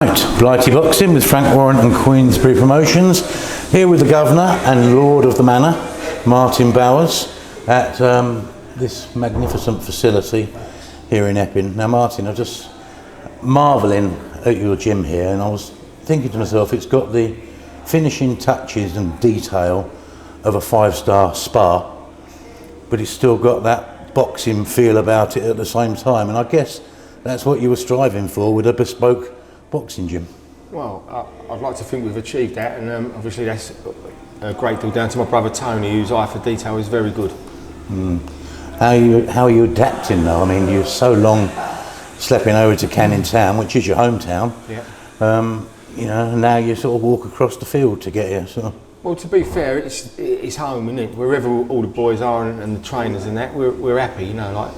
Blighty Boxing with Frank Warren and Queensberry Promotions, here with the Governor and Lord of the Manor, Martin Bowers, at this magnificent facility here in Epping. Now Martin, I'm just marvelling at your gym here, and I was thinking to myself, it's got the finishing touches and detail of a 5-star spa, but it's still got that boxing feel about it at the same time, and I guess that's what you were striving for with a bespoke boxing gym. Well, I'd like to think we've achieved that, and obviously that's a great deal down to my brother Tony, whose eye for detail is very good. How are you adapting though? I mean, you're so long schlepping over to Canning Town, which is your hometown. Yeah. You know, and now you sort of walk across the field to get here. So. Well, to be fair, it's home, isn't it? Wherever all the boys are and the trainers and that, we're happy. You know, like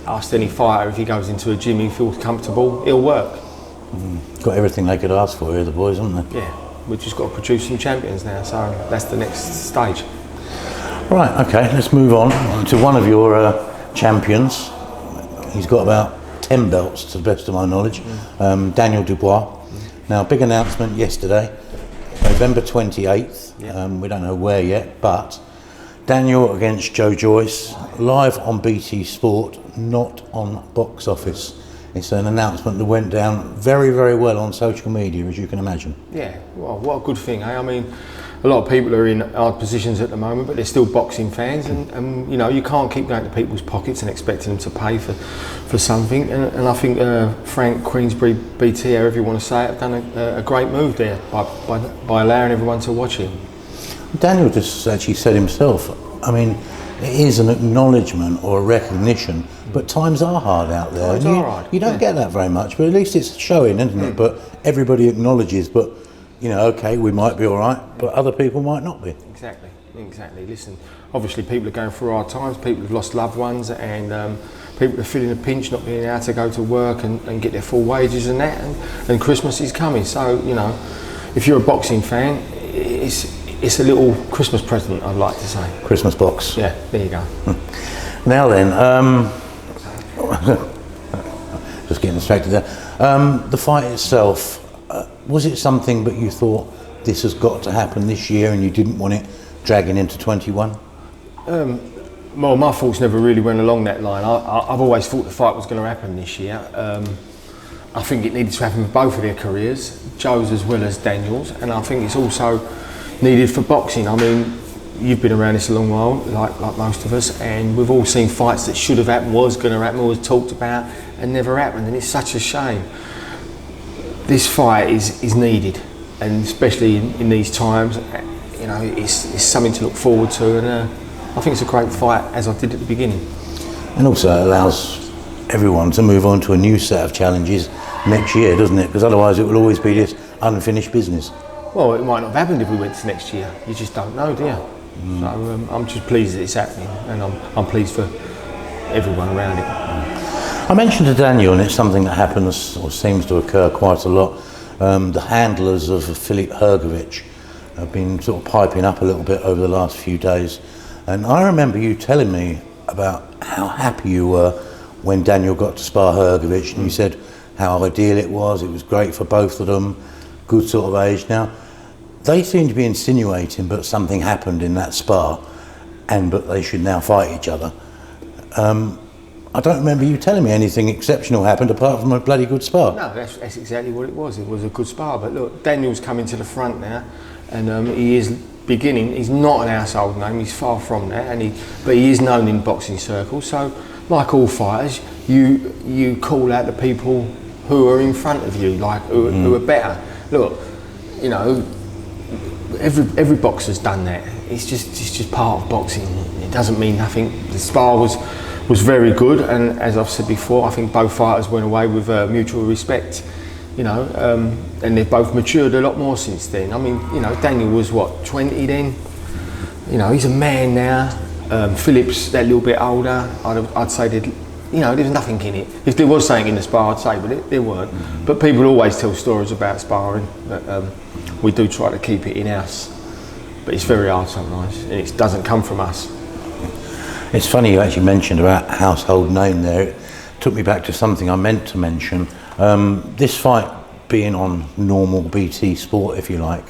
ask any fighter if he goes into a gym, he feels comfortable, he'll work. Got everything they could ask for here, the boys, haven't they? Yeah, we've just got to produce some champions now, so that's the next stage. Right, okay, let's move on to one of your champions. He's got about 10 belts to the best of my knowledge, Daniel Dubois. Now, big announcement yesterday, November 28th, we don't know where yet, but Daniel against Joe-Joyce, live on BT Sport, not on Box Office. It's an announcement that went down very, very well on social media, as you can imagine. Yeah, well, what a good thing, eh? I mean, a lot of people are in hard positions at the moment, but they're still boxing fans, and you know, you can't keep going to people's pockets and expecting them to pay for something. And I think Frank, Queensberry, BT, however you want to say it, have done a great move there by allowing everyone to watch him. Daniel just actually said himself, I mean, it is an acknowledgement or a recognition, but times are hard out there. Times are hard. You don't get that very much, but at least it's showing, isn't it? But everybody acknowledges, but you know, okay, we might be all right, but other people might not be. Exactly. Listen, obviously people are going through hard times, people have lost loved ones, and people are feeling a pinch not being able to go to work and get their full wages and that, and Christmas is coming. So, you know, if you're a boxing fan, it's a little Christmas present, I'd like to say. Christmas box. Yeah, there you go. Now then, just getting distracted there. The fight itself, was it something that you thought this has got to happen this year and you didn't want it dragging into 21? Well, my thoughts never really went along that line. I've always thought the fight was going to happen this year. I think it needed to happen for both of their careers, Joe's as well as Daniel's, and I think it's also needed for boxing. I mean, you've been around this a long while, like most of us, and we've all seen fights that should have happened, was going to happen, was talked about, and never happened, and it's such a shame. This fight is needed, and especially in these times, you know, it's something to look forward to, and I think it's a great fight, as I did at the beginning. And also it allows everyone to move on to a new set of challenges next year, doesn't it? Because otherwise it will always be this unfinished business. Well, it might not have happened if we went to next year. You just don't know, do you? So I'm just pleased that it's happening, and I'm pleased for everyone around it. I mentioned to Daniel, and it's something that happens or seems to occur quite a lot. The handlers of Filip Hrgović have been sort of piping up a little bit over the last few days, and I remember you telling me about how happy you were when Daniel got to spar Hrgović, and you said how ideal it was great for both of them, good sort of age. Now, they seem to be insinuating that something happened in that spar and that they should now fight each other. I don't remember you telling me anything exceptional happened apart from a bloody good spar. No, that's exactly what it was. It was a good spar. But look, Daniel's coming to the front now, and he is beginning. He's not an household name. He's far from that, but he is known in boxing circles. So, like all fighters, you call out the people who are in front of you, like who are better. Look, you know, every boxer's done that. It's just part of boxing. It doesn't mean nothing. The spar was very good, and as I've said before, I think both fighters went away with mutual respect. You know, and they've both matured a lot more since then. I mean, you know, Daniel was what, 20 then? You know, he's a man now. Philip's that little bit older. I'd say that, you know, there's nothing in it. If there was something in the spar, I'd say, but there weren't. But people always tell stories about sparring. But, we do try to keep it in-house, but it's very hard sometimes, and it doesn't come from us. It's funny you actually mentioned about household name there. It took me back to something I meant to mention. This fight being on normal BT Sport, if you like,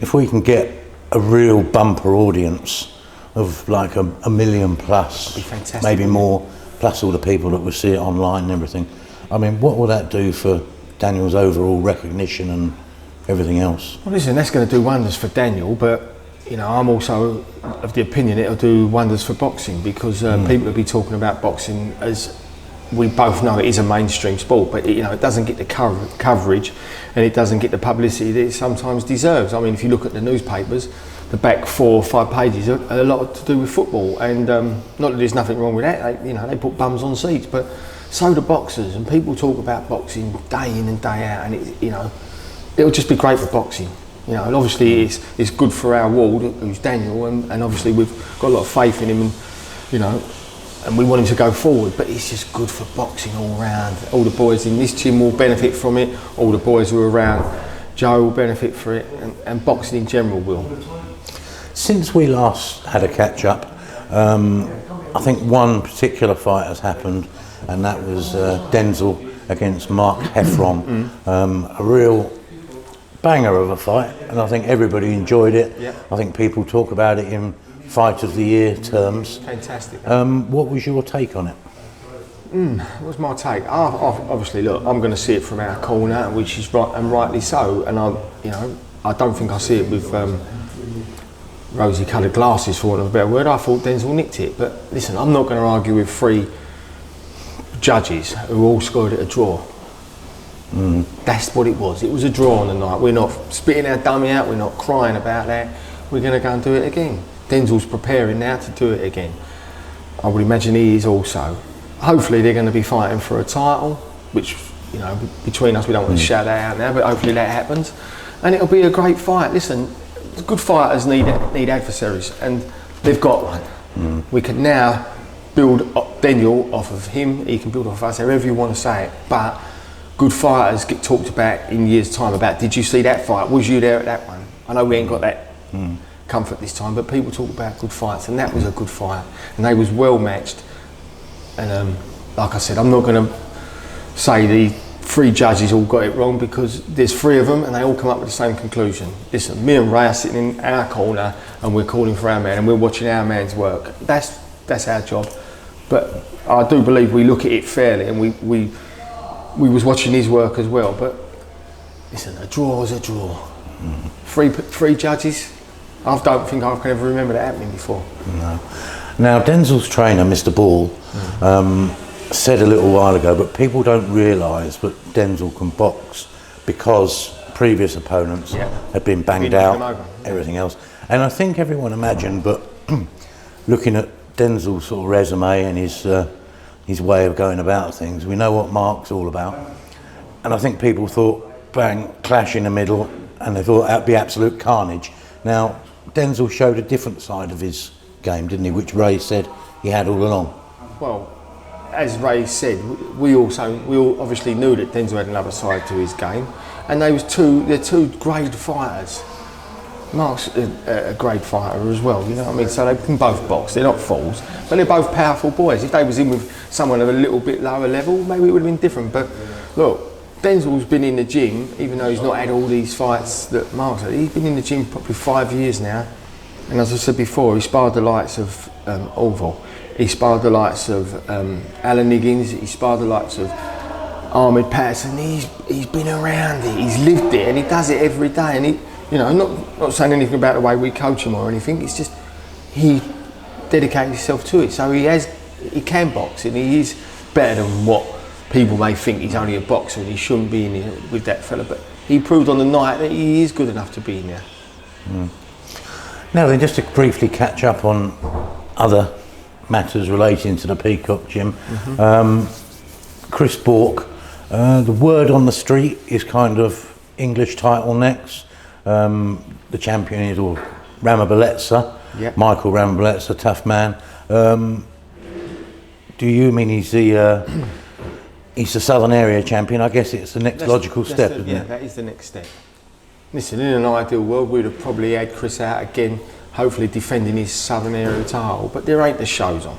if we can get a real bumper audience of like a million plus, maybe more, plus all the people that will see it online and everything, I mean, what will that do for Daniel's overall recognition and everything else? Well, listen, that's going to do wonders for Daniel, but you know, I'm also of the opinion it'll do wonders for boxing, because people will be talking about boxing, as we both know it is a mainstream sport, but you know, it doesn't get the coverage and it doesn't get the publicity that it sometimes deserves. I mean, if you look at the newspapers, the back 4 or 5 pages are a lot to do with football, and not that there's nothing wrong with that. They put bums on seats, but so do boxers, and people talk about boxing day in and day out, and it'll just be great for boxing. You know, and obviously it's good for our ward, who's Daniel, and obviously we've got a lot of faith in him, and you know, and we want him to go forward. But it's just good for boxing all round. All the boys in this gym will benefit from it. All the boys who are around Joe will benefit from it, and boxing in general will. Since we last had a catch up, I think one particular fight has happened, and that was Denzel against Bentley-Heffron. A real banger of a fight, and I think everybody enjoyed it. Yeah. I think people talk about it in fight of the year terms. Fantastic. What was your take on it? What was my take? Obviously, look, I'm going to see it from our corner, which is right, and rightly so. And I don't think I see it with rosy-coloured glasses, for want of a better word. I thought Denzel nicked it, but listen, I'm not going to argue with 3 judges who all scored it a draw. That's what it was. It was a draw on the night. We're not spitting our dummy out. We're not crying about that. We're going to go and do it again. Denzel's preparing now to do it again. I would imagine he is also. Hopefully they're going to be fighting for a title, which, you know, between us we don't want to shout that out now, but hopefully that happens, and it'll be a great fight. Listen, good fighters need adversaries, and they've got one. We can now build Daniel off of him. He can build off us, however you want to say it, but good fighters get talked about in years' time about, did you see that fight? Was you there at that one? I know we ain't got that comfort this time, but people talk about good fights, and that was a good fight, and they was well matched. And like I said, I'm not going to say the 3 judges all got it wrong, because there's 3 of them and they all come up with the same conclusion. Listen, me and Ray are sitting in our corner and we're calling for our man and we're watching our man's work. That's our job. But I do believe we look at it fairly, and we was watching his work as well. But listen, a draw is a draw. 3 judges, I don't think I can ever remember that happening before. No. Now, Denzel's trainer, Mr. Ball, said a little while ago, but people don't realise that Denzel can box because previous opponents had been banged out, everything else. And I think everyone imagined, but looking at Denzel's sort of resume and his way of going about things, we know what Mark's all about. And I think people thought, bang, clash in the middle, and they thought that'd be absolute carnage. Now, Denzel showed a different side of his game, didn't he, which Ray said he had all along. Well, as Ray said, we all obviously knew that Denzel had another side to his game, and they're 2 great fighters. Mark's a great fighter as well, you know what I mean? So they can both box. They're not fools, but they're both powerful boys. If they was in with someone of a little bit lower level, maybe it would have been different. But look, Denzel's been in the gym, even though he's not had all these fights that Mark's had. He's been in the gym probably 5 years now. And as I said before, he sparred the likes of Orville. He sparred the likes of Alan Higgins. He sparred the likes of Ahmed Patterson. He's been around it. He's lived it, and he does it every day. And he, you know, not saying anything about the way we coach him or anything. It's just he dedicated himself to it. So he can box, and he is better than what people may think. He's only a boxer and he shouldn't be in here with that fella. But he proved on the night that he is good enough to be in there. Now then, just to briefly catch up on other matters relating to the Peacock Gym, Chris Bourke, the word on the street is kind of English title next. The champion is Ramabeletsa, Michael Ramabeletsa, tough man. Do you mean he's the Southern Area champion? I guess it's the next logical step, isn't it? That is the next step. Listen, in an ideal world, we'd have probably had Chris out again, hopefully defending his Southern Area title, but there ain't the shows on.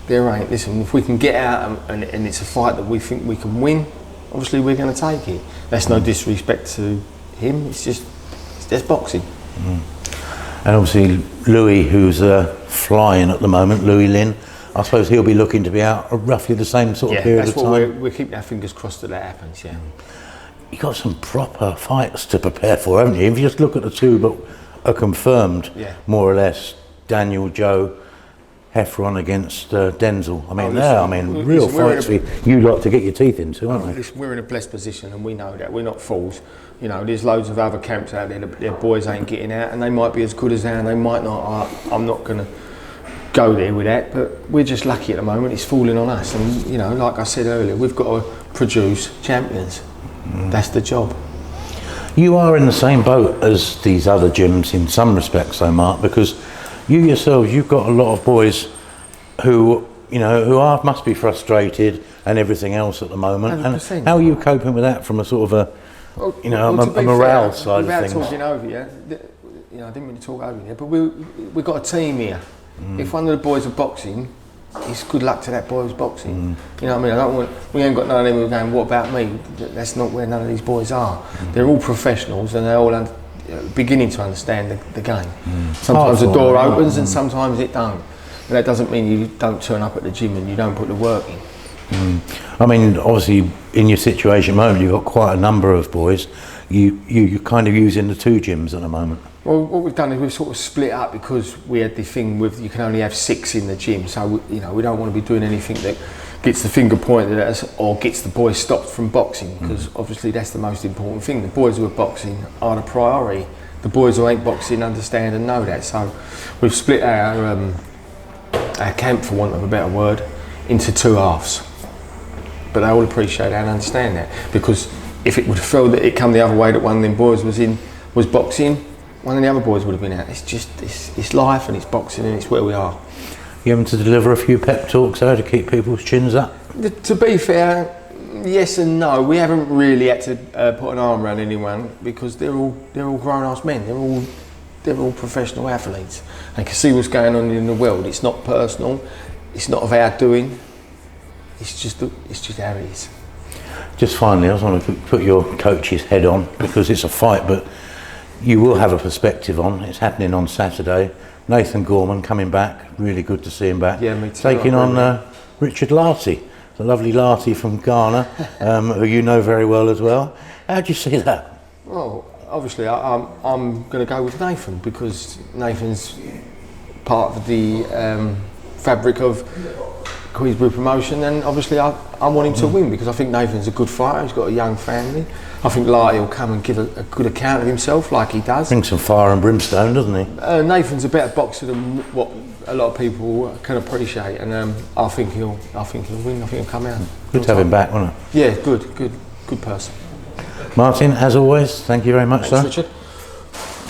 There ain't. Listen, if we can get out and it's a fight that we think we can win, obviously we're going to take it. That's no disrespect to him. It's just that's boxing. And obviously Louie, who's flying at the moment, Louie Lynn, I suppose he'll be looking to be out roughly the same sort of period of time. That's what we're keeping our fingers crossed that happens, yeah. You've got some proper fights to prepare for, haven't you? If you just look at the two that are confirmed, more or less, Daniel, Joe, Heffron against Denzel. I mean, real fights for you lot to get your teeth into, aren't they? We're in a blessed position and we know that. We're not fools. You know, there's loads of other camps out there that their boys ain't getting out and they might be as good as ours, they might not. I'm not going to go there with that, but we're just lucky at the moment. It's falling on us. And, you know, like I said earlier, we've got to produce champions. That's the job. You are in the same boat as these other gyms in some respects, though, Mark, because you yourselves, you've got a lot of boys who, you know, must be frustrated and everything else at the moment. 100%. And how are you coping with that from a sort of a morale side of things? Without talking over you, you know, I didn't mean to talk over you, but we've got a team here. If one of the boys are boxing, it's good luck to that boy who's boxing. You know what I mean? We ain't got none of them who are going, what about me? That's not where none of these boys are. They're all professionals and they're all beginning to understand the game. Sometimes the door opens and sometimes it don't. And that doesn't mean you don't turn up at the gym and you don't put the work in. I mean, obviously, in your situation at the moment, you've got quite a number of boys. You're kind of using the two gyms at the moment. Well, what we've done is we've sort of split up because we had the thing with you can only have 6 in the gym. So, we don't want to be doing anything that gets the finger pointed at us or gets the boys stopped from boxing, because obviously that's the most important thing. The boys who are boxing are the priority. The boys who ain't boxing understand and know that. So we've split our camp, for want of a better word, into 2 halves. But they all appreciate that and understand that, because if it would have felt that it come the other way, that one of them boys was boxing, one of the other boys would have been out. It's life and it's boxing and it's where we are. You having to deliver a few pep talks though to keep people's chins up? To be fair, yes and no. We haven't really had to put an arm around anyone because they're all grown-ass men. They're all professional athletes. They can see what's going on in the world. It's not personal. It's not of our doing. It's just how it is. Just finally, I just want to put your coach's head on, because it's a fight, but you will have a perspective on. It's happening on Saturday. Nathan Gorman coming back. Really good to see him back. Yeah, me too. Taking on Richard Larty, the lovely Larty from Ghana, who you know very well as well. How do you see that? Well, obviously, I'm going to go with Nathan, because Nathan's part of the fabric of Queensbury promotion, and obviously I want him to win, because I think Nathan's a good fighter. He's got a young family. I think Larty will come and give a good account of himself, like he does. Brings some fire and brimstone, doesn't he? Nathan's a better boxer than what a lot of people can appreciate, and I think he'll win. I think he'll come out. Good to have him back, wasn't it? Yeah, good person. Martin, as always, thank you very much, Thanks, sir. Richard.